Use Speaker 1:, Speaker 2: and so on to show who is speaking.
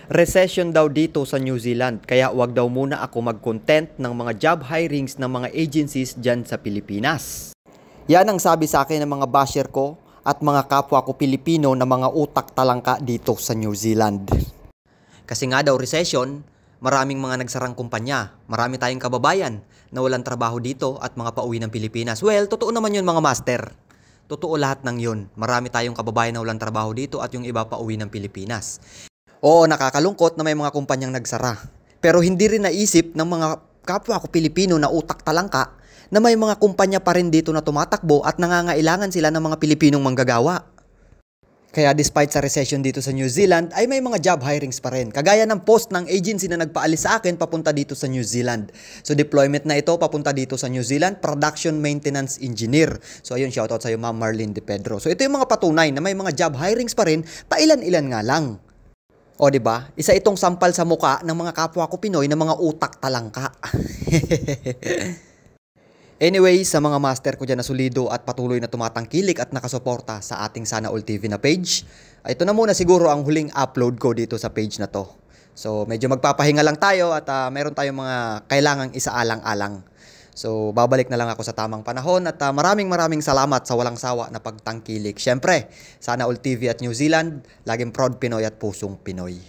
Speaker 1: Recession daw dito sa New Zealand, kaya wag daw muna ako mag-content ng mga job hirings ng mga agencies dyan sa Pilipinas. Yan ang sabi sa akin ng mga basher ko at mga kapwa ko Pilipino na mga utak talangka dito sa New Zealand. Kasi nga daw recession, maraming mga nagsarang kumpanya, marami tayong kababayan na walang trabaho dito at mga pauwi ng Pilipinas. Well, totoo naman yun mga master. Totoo lahat ng yun. Marami tayong kababayan na walang trabaho dito at yung iba pauwi ng Pilipinas. Oo, nakakalungkot na may mga kumpanyang nagsara. Pero hindi rin naisip ng mga kapwa ko Pilipino na utak talangka na may mga kumpanya pa rin dito na tumatakbo at nangangailangan sila ng mga Pilipinong manggagawa. Kaya despite sa recession dito sa New Zealand, ay may mga job hirings pa rin. Kagaya ng post ng agency na nagpaalis sa akin papunta dito sa New Zealand. So deployment na ito papunta dito sa New Zealand, Production Maintenance Engineer. So ayun, shoutout sa iyo Ma'am Marlene De Pedro. So ito yung mga patunay na may mga job hirings pa rin, pailan-ilan nga lang. O di ba? Isa itong sampal sa muka ng mga kapwa ko Pinoy na mga utak talangka. Anyway, sa mga master ko dyan na solido at patuloy na tumatangkilik at nakasuporta sa ating Sana All TV na page, ito na muna siguro ang huling upload ko dito sa page na to. So medyo magpapahinga lang tayo at meron tayong mga kailangang isaalang-alang. So babalik na lang ako sa tamang panahon at maraming salamat sa walang sawa na pagtangkilik. Siyempre, Sana All TV at New Zealand, laging proud Pinoy at pusong Pinoy.